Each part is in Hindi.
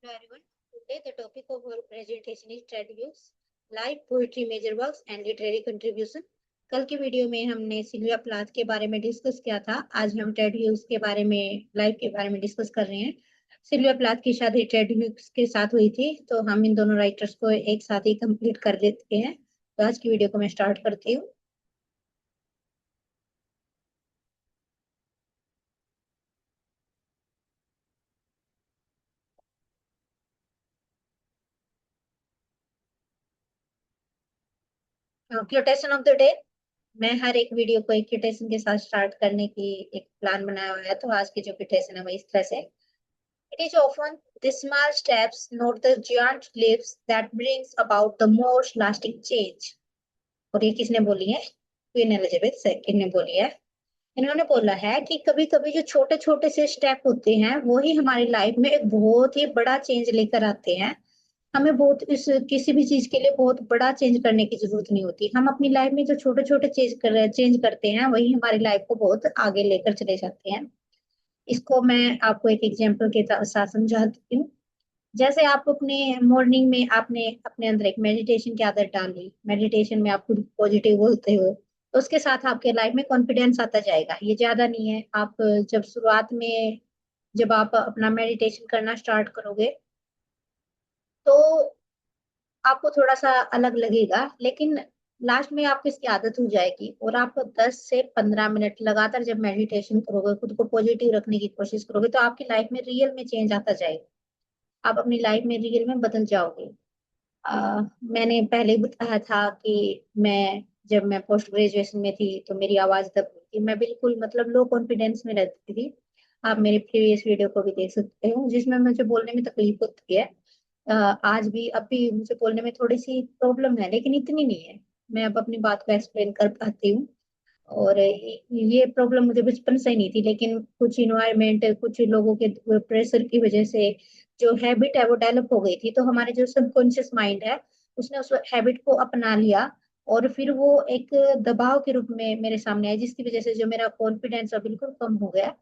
Hello everyone. Today the topic of our presentation is trade views, live poetry major works and literary contribution. कल की वीडियो में हमने सिल्विया प्लाथ के बारे में डिस्कस किया था। आज हम ट्रेड व्यूज के बारे में लाइव के बारे में डिस्कस कर रहे हैं। सिल्विया प्लाथ की शादी ट्रेड व्यूज के साथ हुई थी, तो हम इन दोनों राइटर्स को एक साथ ही कंप्लीट कर देते हैं। तो आज की वीडियो को मैं स्टार्ट करती हूँ। क्योटेशन ऑफ द डे। मैं हर एक वीडियो को एक क्योटेशन के साथ स्टार्ट करने की एक प्लान बनाया हुआ है, तो आज की जो क्योटेशन है वो इस तरह से। It is often the small steps, not the giant leaps, that brings about the most lasting change. और ये किसने बोली है? क्वीन एलिजाबेथ सेकंड ने बोली है। इन्होंने बोला है कि कभी कभी जो छोटे छोटे से स्टेप होते हैं वो ही हमारी लाइफ में एक बहुत ही बड़ा चेंज लेकर आते हैं। हमें बहुत इस किसी भी चीज के लिए बहुत बड़ा चेंज करने की जरूरत नहीं होती। हम अपनी लाइफ में जो छोटे छोटे चेंज करते हैं वही हमारी लाइफ को बहुत आगे लेकर चले जाते हैं। इसको मैं आपको एक एग्जांपल के साथ समझाती हूँ। जैसे आप अपने मॉर्निंग में आपने अपने अंदर एक मेडिटेशन की आदत डाली, मेडिटेशन में आप खुद पॉजिटिव बोलते हो, तो उसके साथ आपके लाइफ में कॉन्फिडेंस आता जाएगा। ये ज्यादा नहीं है। आप जब शुरुआत में जब आप अपना मेडिटेशन करना स्टार्ट करोगे तो आपको थोड़ा सा अलग लगेगा, लेकिन लास्ट में आपको इसकी आदत हो जाएगी और आप 10 से 15 मिनट लगातार जब मेडिटेशन करोगे, खुद को पॉजिटिव रखने की कोशिश करोगे, तो आपकी लाइफ में रियल में चेंज आता जाएगा। आप अपनी लाइफ में रियल में बदल जाओगे। मैंने पहले बताया था कि मैं जब मैं पोस्ट ग्रेजुएशन में थी तो मेरी आवाज दब गई थी। मैं बिल्कुल मतलब लो कॉन्फिडेंस में रहती थी। आप मेरे प्रीवियस वीडियो को भी देख सकते हो जिसमें मुझे बोलने में तकलीफ होती है। आज भी अब भी मुझे बोलने में थोड़ी सी प्रॉब्लम है, लेकिन इतनी नहीं है। मैं अब अपनी बात को एक्सप्लेन कर पाती हूँ। और ये प्रॉब्लम मुझे बचपन से ही नहीं थी, लेकिन कुछ इन्वायरमेंट, कुछ लोगों के प्रेशर की वजह से जो हैबिट है वो डेवलप हो गई थी। तो हमारे जो सबकॉन्शियस माइंड है उसने उस हैबिट को अपना लिया और फिर वो एक दबाव के रूप में मेरे सामने आया, जिसकी वजह से जो मेरा कॉन्फिडेंस है बिल्कुल कम हो गया।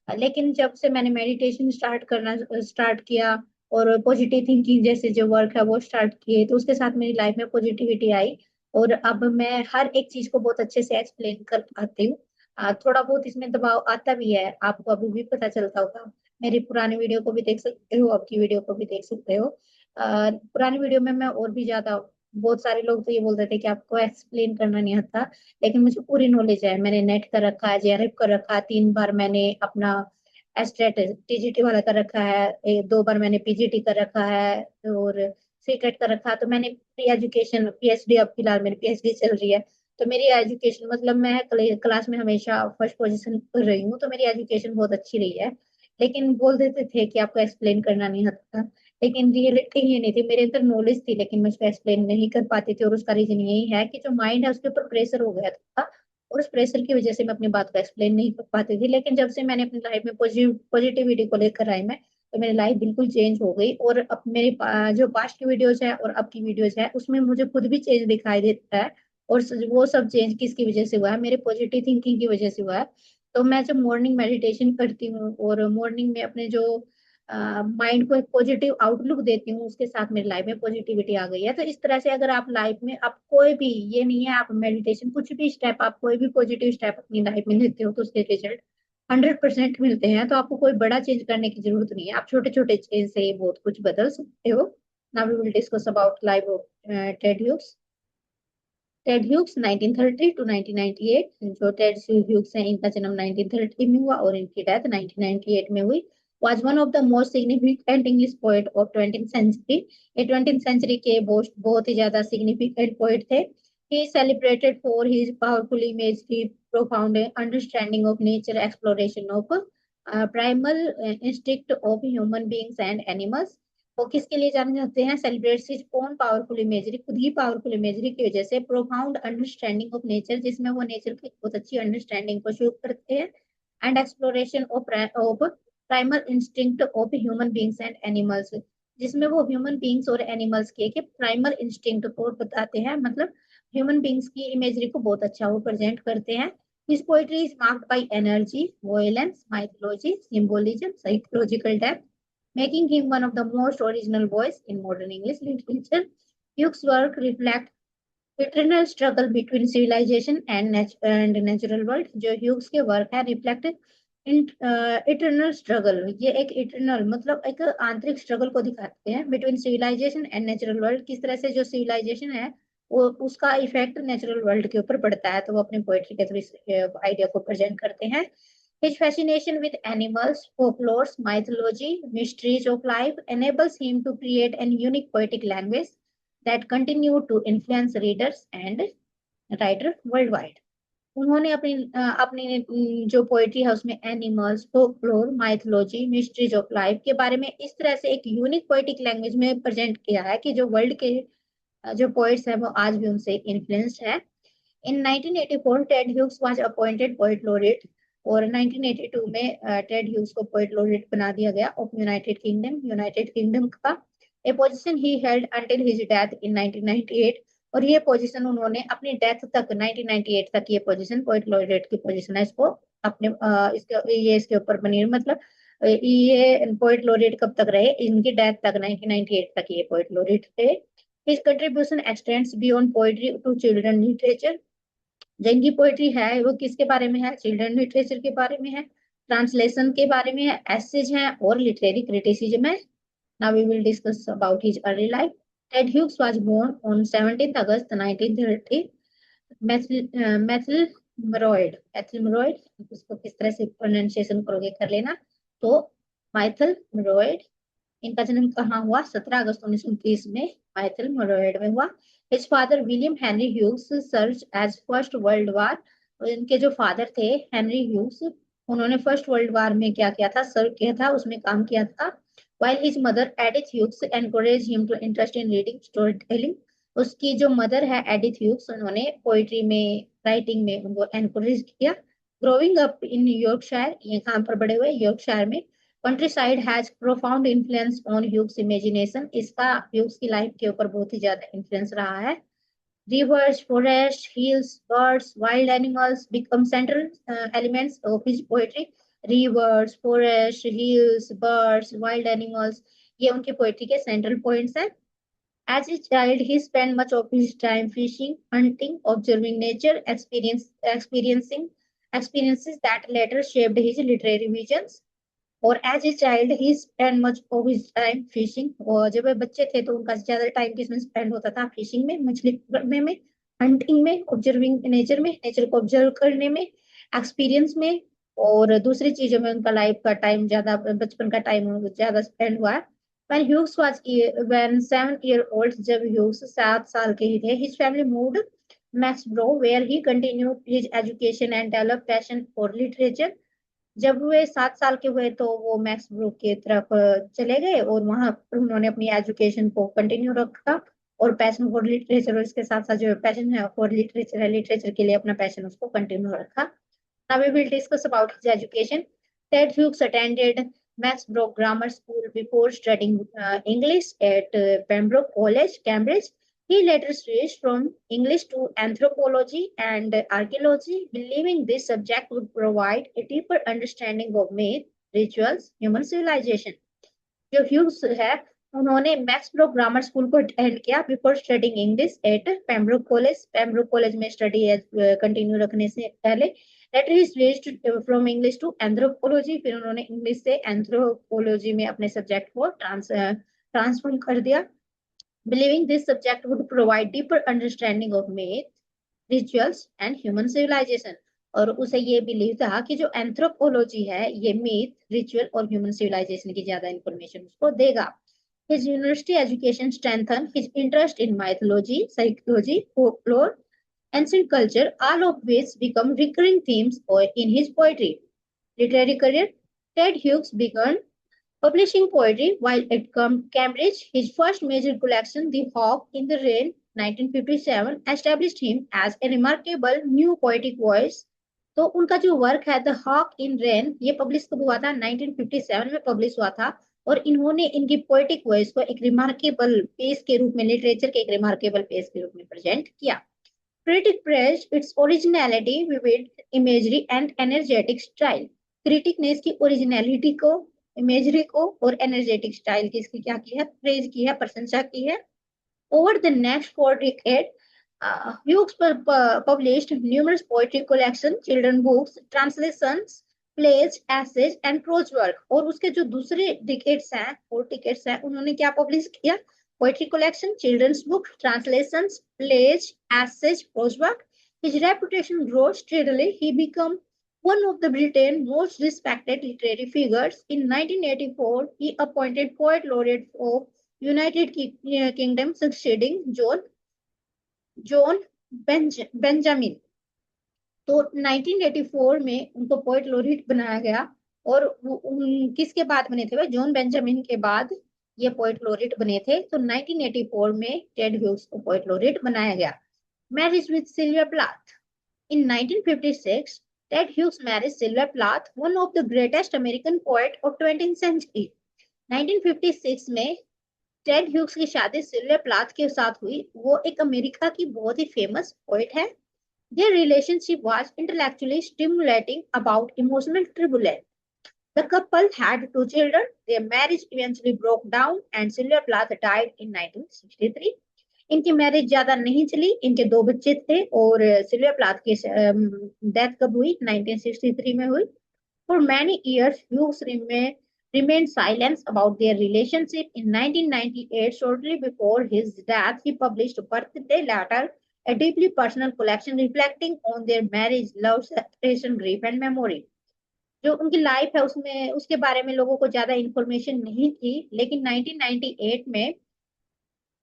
लेकिन जब से मैंने मेडिटेशन स्टार्ट किया और पॉजिटिव थिंकिंग जैसे जो वर्क है वो स्टार्ट किए, तो उसके साथ मेरी लाइफ में पॉजिटिविटी आई और अब मैं हर एक चीज को बहुत अच्छे से एक्सप्लेन कर पाती हूँ। थोड़ा बहुत इसमें दबाव आता भी है, आपको अभी भी पता चलता होगा। मेरी पुरानी वीडियो को भी देख सकते हो, अब की वीडियो को भी देख सकते हो। पुरानी वीडियो में मैं और भी ज्यादा, बहुत सारे लोग तो ये बोलते थे कि आपको एक्सप्लेन करना नहीं आता, लेकिन मुझे पूरी नॉलेज है। मैंने नेट कर रखा है, जेआरएफ कर रखा है, 3 बार मैंने अपना एस्टेट टीजीटी वाला कर रखा है, 2 बार मैंने पीजीटी कर रखा है और सीटेट कर रखा है। तो मैंने प्री एजुकेशन, पीएचडी, अब फिलहाल मेरी पीएचडी चल रही है। तो मेरी एजुकेशन मतलब मैं क्लास में हमेशा फर्स्ट पोजीशन पर रही हूँ, तो मेरी एजुकेशन बहुत अच्छी रही है। लेकिन बोल देते थे कि आपको एक्सप्लेन करना नहीं आता, लेकिन रियलिटी ये नहीं थी। मेरे अंदर नॉलेज थी लेकिन मैं उसको एक्सप्लेन नहीं कर पाती थी, और उसका रीजन यही है कि जो माइंड है उसके ऊपर प्रेशर हो गया था और उस प्रेशर की वजह से मैं अपनी बात को एक्सप्लेन नहीं कर पाती थी। लेकिन जब से मैंने अपनी लाइफ में पॉजिटिविटी को लेकर आई मैं, तो मेरी लाइफ बिल्कुल चेंज हो गई। और अब मेरी जो पास्ट की वीडियोज है और अब की वीडियोज है उसमें मुझे खुद भी चेंज दिखाई देता है। और वो सब चेंज किसकी वजह से हुआ है? मेरे पॉजिटिव थिंकिंग की वजह से हुआ है। तो मैं जब मॉर्निंग मेडिटेशन करती हूँ और मॉर्निंग में अपने जो माइंड को एक पॉजिटिव आउटलुक देती हूँ, उसके साथ मेरी लाइफ में पॉजिटिविटी आ गई है। तो इस तरह से अगर आप लाइफ में आप कोई भी, ये नहीं है आप मेडिटेशन, कुछ भी स्टेप, आप कोई भी पॉजिटिव स्टेप अपनी लाइफ में लेते हो तो उसके रिजल्ट 100% मिलते हैं। तो आपको कोई बड़ा चेंज करने की जरूरत नहीं है, आप छोटे छोटे चेंज से ये बहुत कुछ बदल सकते हो। Now we will discuss about life of Ted Hughes. Ted Hughes 1930 to 1998। जो टेड ह्यूग्स हैं इनका जन्म 1930 में हुआ और इनकी डेथ 1998 में हुई। was one of the most significant English poet of 20th century। ये 20th century के बहुत ही ज्यादा significant poet थे। He is celebrated for his powerful imagery, profound understanding of nature, exploration of primal instinct of human beings and animals। वो किसके लिए जाने जाते हैं? Celebrates his own powerful imagery, खुद की पावरफुल इमेजरी की वजह से। प्रोफाउंड अंडरस्टैंडिंग ऑफ नेचर, जिसमें वो नेचर की बहुत अच्छी अंडरस्टैंडिंग को शो करते हैं। And exploration of primal instinct of human beings and animals, जिसमें वो ह्यूमन बींग्स और एनिमल्स के प्राइमल इंस्टिंक्ट को बताते हैं। मतलब ह्यूमन बींग्स की इमेजरी को बहुत अच्छा वो प्रेजेंट करते हैं। His poetry is marked by energy, violence, mythology, symbolism, psychological depth, making him one of the most original voice in modern English literature. Hughes' work reflects eternal struggle between civilization and natural world. जो ह्यूग्स के वर्क है रिफ्लेक्ट इटरनल स्ट्रगल, ये एक इटरनल मतलब एक आंतरिक स्ट्रगल को दिखाते हैं between civilisation and natural world. किस तरह से जो सिविलाइजेशन है वो उसका इफेक्ट नेचुरल वर्ल्ड के ऊपर पड़ता है, तो वो अपने पोएट्री के थ्रू इस आइडिया को प्रेजेंट करते हैं। His fascination with animals, folklore, mythology, mysteries of life enables him to create a unique poetic language that continue to influence readers and writer worldwide. उन्होंने अपनी जो पोएट्री है उसमें animals, folklore, mythology, mysteries of life के बारे में इस तरह से एक यूनिक पोएटिक लैंग्वेज में प्रेजेंट किया है कि जो वर्ल्ड के जो पोएट्स हैं वो आज भी उनसे इन्फ्लुएंस्ड है। In 1984 Ted Hughes was appointed poet laureate, और 1982 में टेड ह्यूग्स को पोएट लॉरेट बना दिया गया ऑफ यूनाइटेड किंगडम का, a position he held until his death in 1998। और ये पोजीशन उन्होंने अपनी डेथ तक 1998 तक ये पोजीशन पोएट लॉरेट की पोजीशन है, इसको अपने इसके ऊपर बनी मतलब ये पोएट लॉरेट कब तक रहे, इनकी डेथ तक 1998 तक ये पोएट लॉरेट थे। His contribution extends beyond poetry to children literature. जिनकी पोएट्री है वो किसके बारे में है, चिल्ड्रन लिटरेचर के बारे में है, ट्रांसलेशन के बारे में है, एसेज हैं और लिटरेरी क्रिटिसिज्म है। Now we will discuss about his early life. Ted Hughes was born on 17th August 1930. Maithil मरोइड, उसको किस तरह से प्रोनाउंसिएशन करोगे कर लेना, तो माइथल मरोइड। इनका जन्म कहाँ हुआ, 17 अगस्त 1930 में माइथल मरोइड में हुआ। His father William Henry Hughes served as first world war. इनके जो फादर थे हेनरी ह्यूग्स, उन्होंने फर्स्ट वर्ल्ड वार में क्या किया था, सर्व किया था, उसमें काम किया था। While his mother Edith Hughes encouraged him to interest in reading storytelling, उसकी जो मदर है एडिथ ह्यूग्स, उन्होंने पोइट्री में राइटिंग में उनको एनकरेज किया। ग्रोइंग अप इन यॉर्कशायर, ये कहाँ पर बड़े हुए, यॉर्कशायर में। Countryside has profound influence on Hughes imagination, इसका ह्यूग्स की लाइफ के ऊपर बहुत ही ज्यादा इन्फ्लुएंस रहा है। Rivers, forests, hills, birds, wild animals become central elements of his poetry. Rivers, forests, hills, birds, wild animals, ये उनके पोएट्री के सेंट्रल पॉइंट्स हैं। As a child, he spent much of his time fishing, hunting, observing nature, experiencing experiences that later shaped his literary visions. और एज ए चाइल्ड ही spend much of his time fishing, और जब वे बच्चे थे तो उनका ज्यादा टाइम किसमें स्पेंड होता था, फिशिंग में, मछली पकड़ने में, हंटिंग में, ऑब्जर्विंग नेचर में, नेचर को ऑब्जर्व करने में, एक्सपीरियंस में, और दूसरी चीजों में उनका लाइफ का टाइम ज्यादा, बचपन का टाइम ज्यादा स्पेंड हुआ है। when 7 year old, जब ह्यूग्स 7 साल के ही थे, his family moved Maxborough where he continued his education and developed passion for literature. जब वे 7 साल के हुए तो वो मैक्स ब्रूक की तरफ चले गए और वहां पर उन्होंने अपनी एजुकेशन को कंटिन्यू रखा और पैशन फॉर लिटरेचर, और इसके साथ साथ जो पैशन है फॉर लिटरेचर है, लिटरेचर के लिए अपना पैशन उसको कंटिन्यू रखा। Now we will discuss about his education. Ted Hughes attended Max Brock Grammar School before studying English at Pembroke College, Cambridge. He later switched from English to anthropology and archaeology, believing this subject would provide a deeper understanding of myth, rituals, human civilization. जो ह्यूग्स है उन्होंने मैक्सब्रो ग्रामर स्कूल को अटेंड किया before studying English at Pembroke college में स्टडी कंटिन्यू रखने से पहले। Letter he switched from English to anthropology, फिर उन्होंने इंग्लिश से एंथ्रोपोलॉजी में अपने सब्जेक्ट को ट्रांसफॉर्म कर दिया। Believing this subject would provide deeper understanding of myth, rituals and human civilization. और उसे ये बिलीव था कि जो एंथ्रोपोलॉजी है ये मीथ, रिचुअल और ह्यूमन सिविलाइजेशन की ज्यादा इंफॉर्मेशन उसको देगा। His university education strengthened his interest in mythology, psychology, folklore, ancient culture, all of which become recurring themes in his poetry. Literary career. Ted Hughes began publishing poetry while at Cambridge. His first major collection, The Hawk in the Rain, 1957, established him as a remarkable new poetic voice. तो उनका जो वर्क है द हॉक इन रेन, ये पब्लिश कब हुआ था, 1957 में पब्लिश हुआ था, और इन्होंने इनकी पोएटिक वॉइस को एक रिमार्केबल पेस के रूप में, लिटरेचर के एक रिमार्केबल पेस के रूप में प्रेजेंट किया। Critic praised it's originality, vivid imagery and energetic style. Critic ने इसकी ओरिजिनलिटी को इमेजरी को और एनर्जेटिक स्टाइल की इसकी क्या की है, प्रेज की है, प्रशंसा की है। Over the next 4 decades, Hughes published numerous poetry collections, children books, translations, plays, essays, and prose work. और उसके जो दूसरे डिकेट्स हैं, 4 decades हैं, उन्होंने क्या पब्लिश किया? Poetry collection, children's book, translations, plays, essays, prose work. His reputation grew steadily. He became one of the Britain's most respected literary figures. In 1984, he appointed poet laureate of United Kingdom, succeeding John Benjamin. तो 1984 में उनको पोएट लोरेट बनाया गया। और किसके बाद बने थे भाई? जॉन बेंजामिन के बाद ये पोएट लोरेट बने थे। तो 1984 में टेड ह्यूग्स को पोएट लोरेट बनाया गया। Marriage with Sylvia Plath. In 1956, Ted Hughes married Sylvia Plath, one of the greatest American poet of 20th century. 1956 में टेड ह्यूग्स की शादी सिल्विया प्लाथ के साथ हुई। वो एक अमेरिका की बहुत ही फेमस पोएट है। Their relationship was intellectually stimulating about emotional turbulence. The couple had 2 children. Their marriage eventually broke down and Sylvia Plath died in 1963. इनकी मैरिज ज्यादा नहीं चली, इनके 2 बच्चे थे और सिल्विया प्लाथ की डेथ कब हुई? 1963 में हुई। For many years, Hughes remained silent about their relationship. In 1998, shortly before his death, he published a birthday letter, a deeply personal collection reflecting on their marriage, love, separation, grief, and memory. जो उनकी लाइफ है उसमें उसके बारे में लोगों को ज्यादा इंफॉर्मेशन नहीं थी, लेकिन 1998 में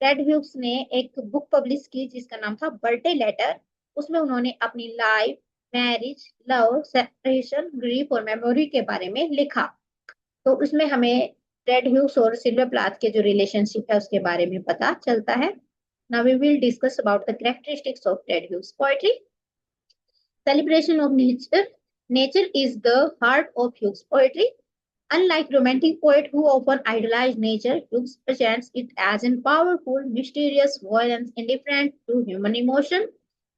टेड ह्यूग्स ने एक बुक पब्लिश की जिसका नाम था बर्थडे लेटर। उसमें उन्होंने अपनी life, marriage, love, separation, grief और मेमोरी के बारे में लिखा। तो उसमें हमें टेड ह्यूग्स और सिल्विया प्लाथ के जो रिलेशनशिप है उसके बारे में पता चलता है। Now we will discuss about the characteristics of Ted Hughes poetry. Celebration of nature. Nature is the heart of Hughes' poetry. Unlike romantic poets who often idolize nature, Hughes presents it as a powerful, mysterious, violent, indifferent to human emotion.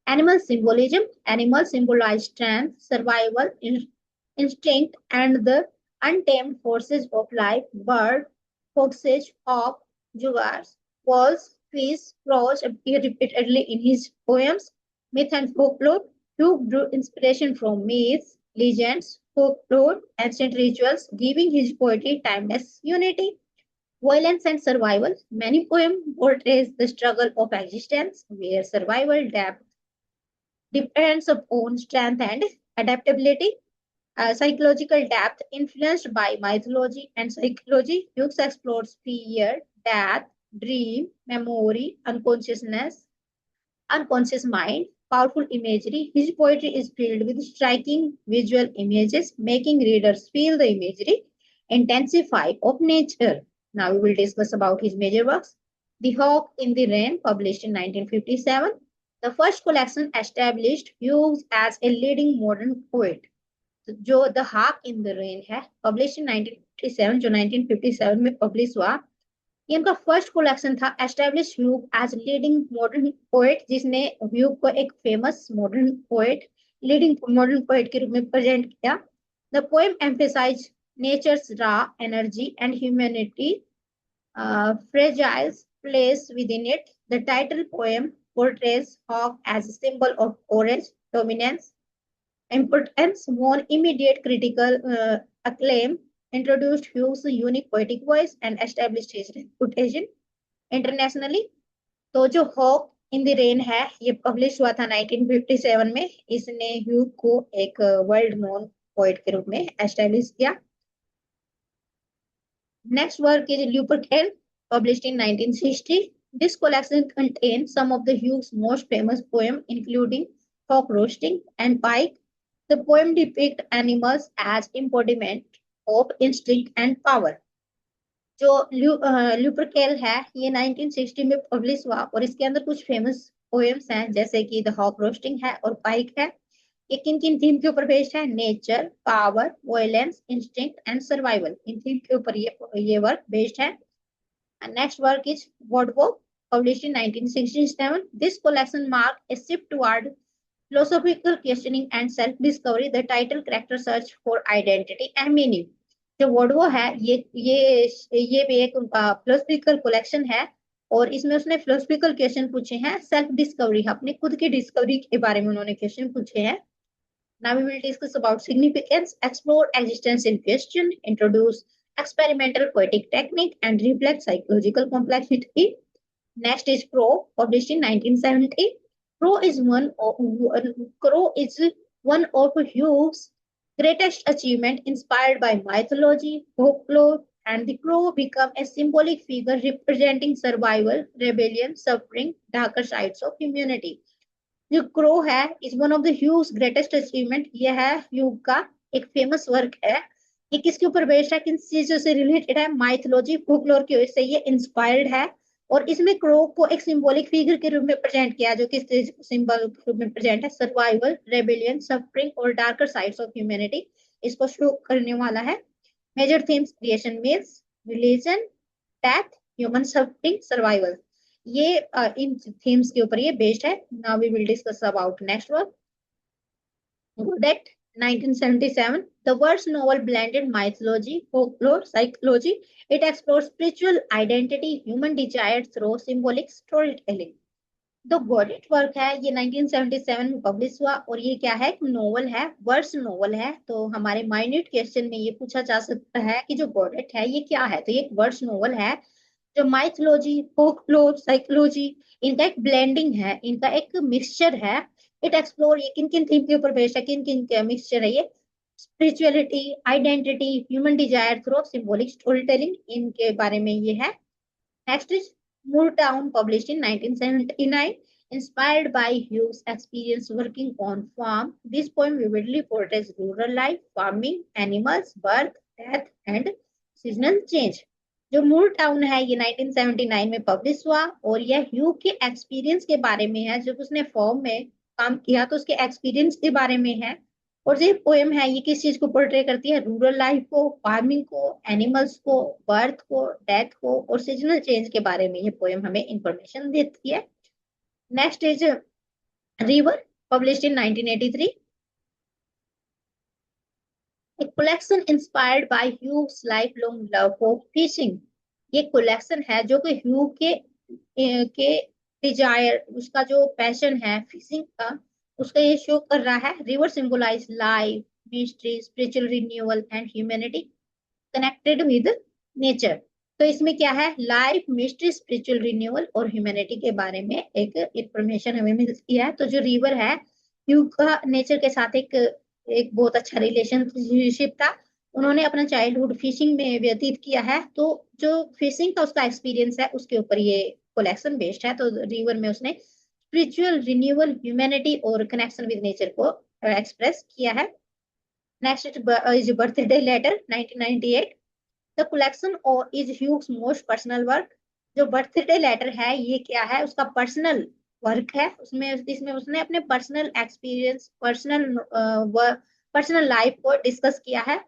Animal symbolism. Animals symbolize strength, survival, instinct, and the untamed forces of life. Bird, foxes, hawk, jaguars, wolves, fish, crows appear repeatedly in his poems. Myth and folklore. Hughes drew inspiration from myths, legends, folklore, ancient rituals, giving his poetry timeless unity. Violence and survival. Many poems portray the struggle of existence, where survival depth depends upon strength and adaptability. Psychological depth influenced by mythology and psychology. Hughes explores fear, death, dream, memory, unconscious mind, powerful imagery. His poetry is filled with striking visual images, making readers feel the imagery intensify of nature. Now we will discuss about his major works. The Hawk in the Rain, published in 1957. The first collection established Hughes as a leading modern poet. जो the hawk in the rain है, पब्लिश इन 1957, जो 1957 में पब्लिश हुआ, ये इनका फर्स्ट कलेक्शन था। Establish Hugh as leading modern poet, जिसने ह्यूग को एक famous modern poet, leading modern poet के रूप में प्रेजेंट किया। The poem emphasise nature's raw energy and humanity fragile place within it. The title poem portrays Hawk as a symbol of courage, dominance, importance, won immediate critical acclaim, introduced Hughes' unique poetic voice, and established his reputation internationally. तो जो हॉक इन द रेन है, ये पब्लिश हुआ था 1957 में। इसने ह्यूग को एक वर्ल्ड नोन पोएट के रूप में एस्टेब्लिश किया। Next work is Lupercal, published in 1960. This collection contains some of the Hughes' most famous poems, including Hawk Roasting and Pike. The poem depicts animals as embodiment of instinct and power. जो ल्यूपरकेल है, ये 1960 में पब्लिश हुआ और इसके अंदर कुछ फेमस पोएम्स हैं, जैसे कि द हॉक रोस्टिंग है और पाइक है। ये किन किन थीम के ऊपर बेस्ड है? Nature, power, violence, instinct and survival. इन थीम के ऊपर ये वर्क बेस्ड है। Next work is Wodwo, published in 1967. This collection marked a shift toward philosophical questioning and self-discovery. The title character search for identity and meaning. जो वोडवो है ये भी एक फिलोसफिकल कलेक्शन है, और इसमें उसने फिलोसफिकल क्वेश्चन पूछे हैं, सेल्फ डिस्कवरी, अपने खुद की डिस्कवरी के बारे में उन्होंने क्वेश्चन पूछे हैं। Now we will discuss about significance, explore existence in question, introduce experimental poetic technique, and reflect psychological complexity. Next is Crow, published in 1970. Crow is Crow is one of Hugh's greatest achievement, inspired by mythology, folklore, and the crow become a symbolic figure representing survival, rebellion, suffering, darker sides of humanity. जो क्रो है is one of the huge greatest achievement, ये है ह्यूग का एक फेमस वर्क है। ये किसके ऊपर बेस्ड है, किन चीजों से रिलेटेड है, माइथोलॉजी फोकलोर की वजह से ये इंस्पायर्ड है। और इसमें क्रो को एक सिंबॉलिक फिगर के रूप में प्रेजेंट किया, जो किस सिंबल के रूप में प्रेजेंट है, सर्वाइवल, रेबेलियन, सफरिंग और डार्कर साइड्स ऑफ ह्यूमैनिटी, इसको शो करने वाला है। Major themes creation myths, religion, death, human suffering, survival, ये इन थीम्स के ऊपर ये बेस्ड है। Now we will discuss about next work, Godet, 1977. The world's novel blended mythology, folklore, psychology. It explores spiritual identity, human desire through symbolic storytelling. The Gaudete work है, ये 1977 में पब्लिश हुआ, और ये क्या है, नोवेल है, वर्ड्स नोवेल है। तो हमारे माइन्यूट क्वेश्चन में ये पूछा जा सकता है कि जो गॉडेट है ये क्या है, तो ये एक वर्ड्स नोवेल है जो माइथोलॉजी, फोकलोर, साइकोलॉजी, इनका एक ब्लेंडिंग है, इनका एक मिक्सचर है। इट एक्सप्लोर, ये किन किन थीम के ऊपर बेस्ड है, किन किन का मिक्सचर है ये, spirituality, identity, human desire through symbolic story telling, इनके बारे में ये है। Next is Moortown, published in 1979. Inspired by Hughes' experience working on farm, this poem vividly portrays rural life, farming, animals, birth, death, and seasonal change. जो मूर टाउन है ये 1979 में पब्लिश हुआ, और यह ह्यू के एक्सपीरियंस के बारे में है, जब उसने फॉर्म में काम किया तो उसके एक्सपीरियंस के बारे में है। और ये पोएम है ये किस चीज को पोर्ट्रे करती है, रूरल लाइफ को, फार्मिंग को, एनिमल्स को, बर्थ को, डेथ को और सीजनल चेंज के बारे में ये पोएम हमें इंफॉर्मेशन देती है। Next is river, published in 1983, a collection inspired by Hugh's lifelong love for fishing. ये कलेक्शन है जो कि ह्यू के डिजायर, उसका जो पैशन है फिशिंग का, उसका ये शो कर रहा है। River symbolise life, mystery, spiritual renewal and humanity connected with nature. तो इसमें क्या है, लाइफ, मिस्ट्री, स्पिरिचुअल रिन्यूअल और ह्यूमैनिटी के बारे में एक इंफॉर्मेशन हमें मिलती है। तो जो रिवर है, ह्यू का नेचर के साथ एक एक बहुत अच्छा रिलेशनशिप था। उन्होंने अपना चाइल्डहुड फिशिंग में व्यतीत किया है, तो जो फिशिंग का उसका एक्सपीरियंस है उसके ऊपर ये कलेक्शन बेस्ड है। तो रिवर में उसने स्पिरिचुअल रिन्यूअल, ह्यूमैनिटी और कनेक्शन विद नेचर को एक्सप्रेस किया है। Next is birthday letter, 1998. The collection is Hughes most personal work. जो बर्थडे लेटर है ये क्या है, उसका पर्सनल वर्क है। उसमें इसमें उसने अपने पर्सनल एक्सपीरियंस, पर्सनल लाइफ को डिस्कस किया है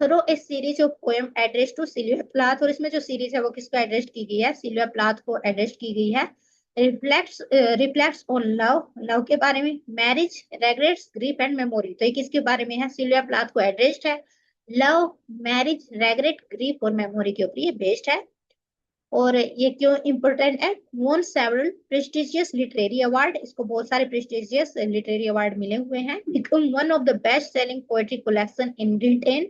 through a series of poem address to Sylvia Plath. और इसमें जो सीरीज है वो किसको एड्रेस की गई है, सिल्विया प्लाथ को एड्रेस की गई है। रिफ्लेक्ट्स ऑन लव, लव के बारे में, marriage, regrets, grief and memory, तो ये किसके बारे में है, सिल्विया प्लाथ को एड्रेस्ड है। लव, मैरिज, रेग्रेट, ग्रीफ और मेमोरी के ऊपर ये बेस्ड है। और ये क्यों इंपॉर्टेंट है, won several prestigious literary award, इसको बहुत सारे प्रेस्टिजियस लिटरेरी अवार्ड मिले हुए हैं। Become one of the best selling poetry collection in Britain,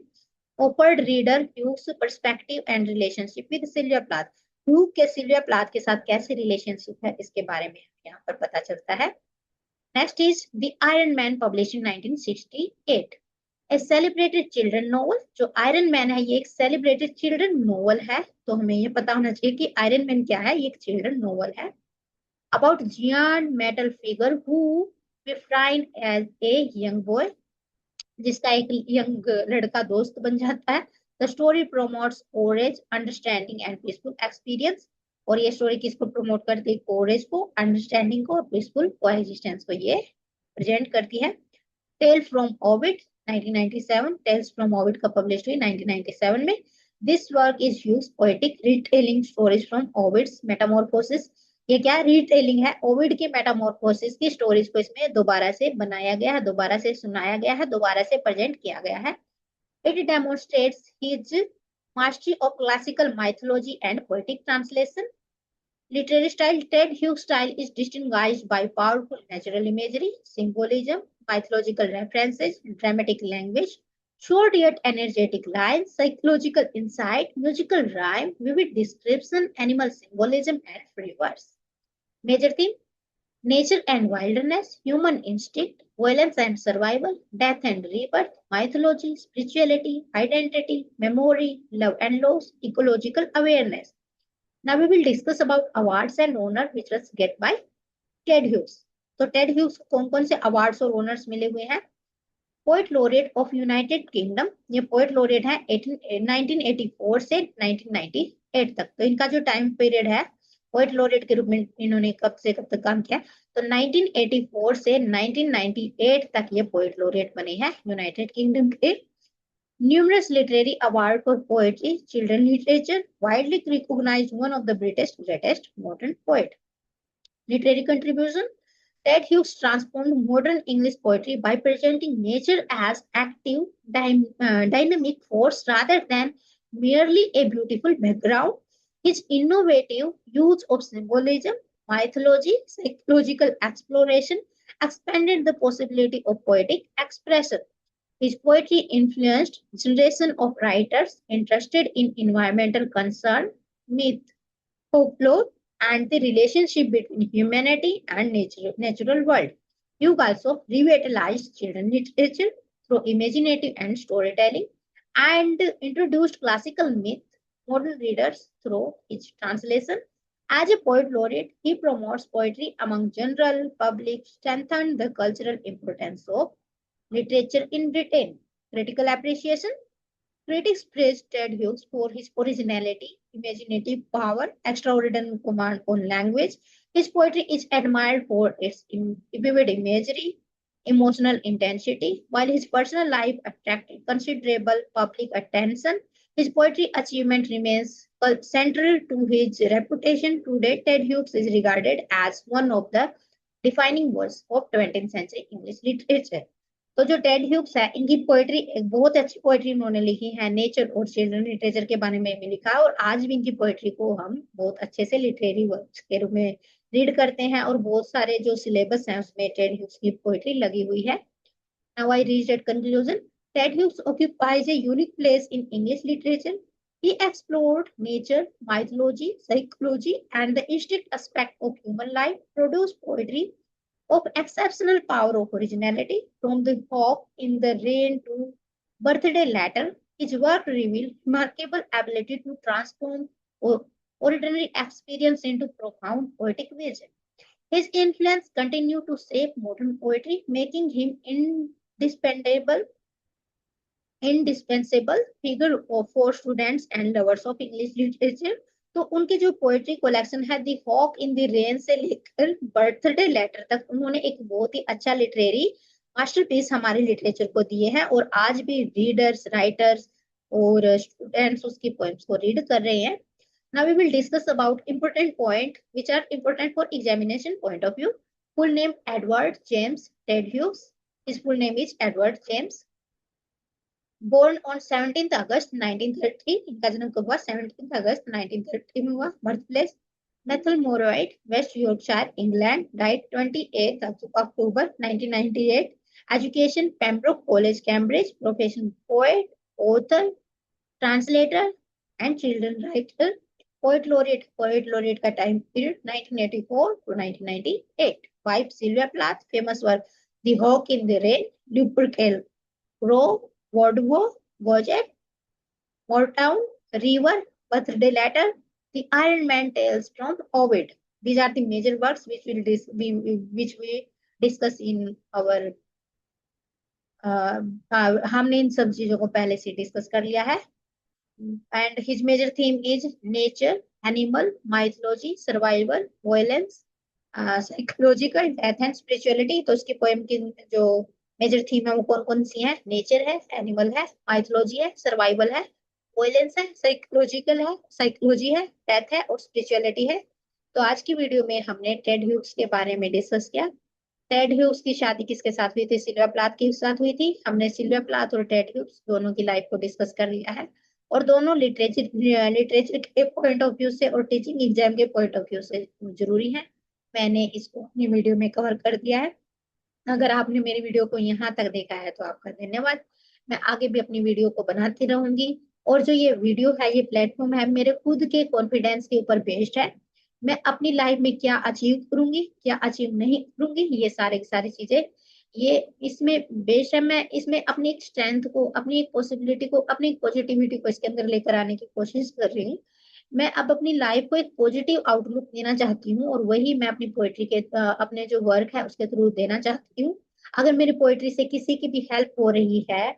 offered reader Hughes's perspective and relationship with Sylvia Plath. Hugh के सिल्विया प्लाथ के साथ कैसे रिलेशनशिप है इसके बारे में यहाँ पर पता चलता है। Next is the iron man, published in 1968, A celebrated children novel. जो आयरन मैन है ये एक सेलिब्रेटेड चिल्ड्रन नोवेल है, तो हमें ये पता होना चाहिए कि आयरन मैन क्या है, ये एक चिल्ड्रन नोवेल है। About giant metal figure who befriend as a young boy, जिसका एक यंग लड़का दोस्त बन जाता है। The story promotes courage, understanding and peaceful experience. और ये स्टोरी किसको प्रमोट करती है, कोरेज को, अंडरस्टैंडिंग को और पीसफुल कोएग्जिस्टेंस को ये प्रेजेंट करती है। Tale from orbit, 1997, tales from orbit का पब्लिश हुई 1997 में। This work is use poetic retelling stories from orbits metamorphosis. ये क्या रिटेलिंग है, ओविड के मेटामॉर्फोसिस की स्टोरीज को इसमें दोबारा से बनाया गया है, दोबारा से सुनाया गया है, दोबारा से प्रेजेंट किया गया है। It demonstrates his mastery of classical mythology and poetic translation. Literary style: Ted Hughes' style is distinguished by powerful natural imagery, symbolism, mythological references, dramatic language, short yet energetic lines, psychological insight, musical rhyme, vivid description, animal symbolism, and free verse. Major theme: nature and wilderness, human instinct, violence and survival, death and rebirth, mythology, spirituality, identity, memory, love and loss, ecological awareness. Now we will discuss about awards and honor which was get by Ted Hughes. तो टेड ह्यूज को कौन कौन से अवार्ड्स और ऑनर्स मिले हुए हैं? Poet laureth of United kingdom, ये पोएट लोरेट है 1984 से 1998 तक। तो इनका जो टाइम पीरियड है पोएट लोरेट के रूप में इन्होंने कब से कब तक काम किया, तो 1984 से 1998 तक ये पोएट लोरेट बने हैं यूनाइटेड किंगडम के। Numerous literary award for poetry, children literature, widely recognised one of the British greatest modern poet. Literary contribution: Ted Hughes transformed modern English poetry by presenting nature as active, dynamic force rather than merely a beautiful background. His innovative use of symbolism, mythology, psychological exploration expanded the possibility of poetic expression. His poetry influenced generation of writers interested in environmental concern, myth, folklore, and the relationship between humanity and natural world. Hugh also revitalized children literature through imaginative and storytelling and introduced classical myth modern readers through its translation. As a poet laureate, he promotes poetry among general public, strengthened the cultural importance of literature in Britain. Critical appreciation: critics praised Ted Hughes for his originality, imaginative power, extraordinary command on language. His poetry is admired for its vivid imagery, emotional intensity, while his personal life attracted considerable public attention. His poetry achievement remains central to his reputation. Today, Ted Hughes is regarded as one of the defining words of 20th century English literature. तो जो टेड ह्यूक्स है इनकी पोएट्री एक बहुत अच्छी पोएट्री इन्होंने लिखी है, नेचर और चिल्ड्रन लिटरेचर के बारे में भी लिखा है, और आज भी इनकी पोएट्री को हम बहुत अच्छे से लिटरेरी वर्क्स के रूप में रीड करते हैं, और बहुत सारे जो सिलेबस हैं उसमें टेड ह्यूक्स की पोएट्री लगी हुई है। Now I reach at conclusion. Ted Hughes occupies a unique place in English literature. He explored nature, mythology, psychology, and the instinct aspect of human life, produced poetry of exceptional power of originality, from the hawk in the rain to birthday letter. His work reveals remarkable ability to transform ordinary experience into profound poetic vision. His influence continued to shape modern poetry, making him indispensable figure for students and lovers of English literature. तो उनकी जो पोएट्री कलेक्शन है दी हॉक इन द रेन से लेकर बर्थडे लेटर तक उन्होंने एक बहुत ही अच्छा लिटरेरी मास्टरपीस हमारे लिटरेचर को दिए हैं, और आज भी रीडर्स, राइटर्स और स्टूडेंट्स उसकी पोएम्स को रीड कर रहे हैं। Now we will discuss about important point which are important for examination point of view. Full name: Edward James Ted Hughes. His full name is Edward James. Born on 17th August 1930, इनका जन्म कब हुआ? 17th August 1930 में हुआ। Birthplace: Bethel Moorhead, West Yorkshire, England. Died 28th October 1998. Education: Pembroke College, Cambridge. Profession: poet, author, translator and children writer. Poet laureate का time period 1984 to 1998. Wife: Sylvia Plath. Famous work: The Hawk in the Rain, Lupercal Grove, Wardwood, Wojet, Moortown, River, Birthday Letter, The Iron Man Tales from Ovid. These are the major works which we discuss in our हमने इन सब चीजों को पहले से डिस्कस कर लिया है। And his major theme is nature, animal, mythology, survival, violence, psychological, death and spirituality. तो उसकी पोएम की जो मेजर थीम है वो कौन कौन सी है? नेचर है, एनिमल है, माइथोलॉजी है, सर्वाइवल है, वॉयलेंस है, साइकोलॉजी है, डेथ है और स्पिरिचुअलिटी है। तो आज की वीडियो में हमने टेड ह्यूक्स के बारे में डिस्कस किया। टेड ह्यूज की शादी किसके साथ हुई थी? सिल्विया प्लाथ के साथ हुई थी। हमने सिल्विया प्लाथ और टेड ह्यूज दोनों की लाइफ को डिस्कस कर लिया है, और दोनों लिटरेचर लिटरेचर के पॉइंट ऑफ व्यू से और टीचिंग एग्जाम के पॉइंट ऑफ व्यू से जरूरी है। मैंने इसको अपनी वीडियो में कवर कर दिया है। अगर आपने मेरी वीडियो को यहाँ तक देखा है तो आपका धन्यवाद। मैं आगे भी अपनी वीडियो को बनाती रहूंगी, और जो ये वीडियो है, ये प्लेटफॉर्म है मेरे खुद के कॉन्फिडेंस के ऊपर बेस्ड है। मैं अपनी लाइफ में क्या अचीव करूंगी, क्या अचीव नहीं करूंगी, ये सारे की सारी चीजें ये इसमें बेस्ड है। मैं इसमें अपनी एक स्ट्रेंथ को, अपनी एक पॉसिबिलिटी को, अपनी पॉजिटिविटी को इसके अंदर लेकर आने की कोशिश कर रही हूँ। मैं अब अपनी लाइफ को एक पॉजिटिव आउटलुक देना चाहती हूँ, और वही मैं अपनी पोएट्री के अपने जो वर्क है उसके थ्रू देना चाहती हूँ। अगर मेरी पोएट्री से किसी की भी हेल्प हो रही है,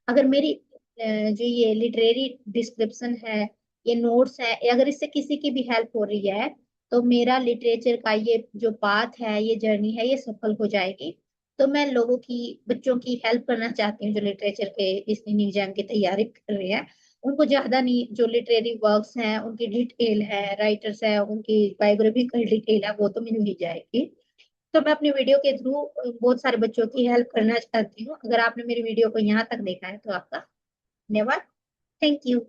अगर मेरी जो ये लिटरेरी डिस्क्रिप्शन है, ये नोट्स है, अगर इससे किसी की भी हेल्प हो रही है, तो मेरा लिटरेचर का ये जो पाथ है, ये जर्नी है, ये सफल हो जाएगी। तो मैं लोगों की, बच्चों की हेल्प करना चाहती हूँ जो लिटरेचर के इस एग्जाम की तैयारी कर रही है। उनको ज्यादा नहीं, जो लिटरेरी वर्क्स हैं उनकी डिटेल है, राइटर्स है उनकी बायोग्राफिकल डिटेल है, वो तो मिल ही जाएगी। तो मैं अपनी वीडियो के थ्रू बहुत सारे बच्चों की हेल्प करना चाहती हूँ। अगर आपने मेरी वीडियो को यहाँ तक देखा है तो आपका धन्यवाद। Thank you.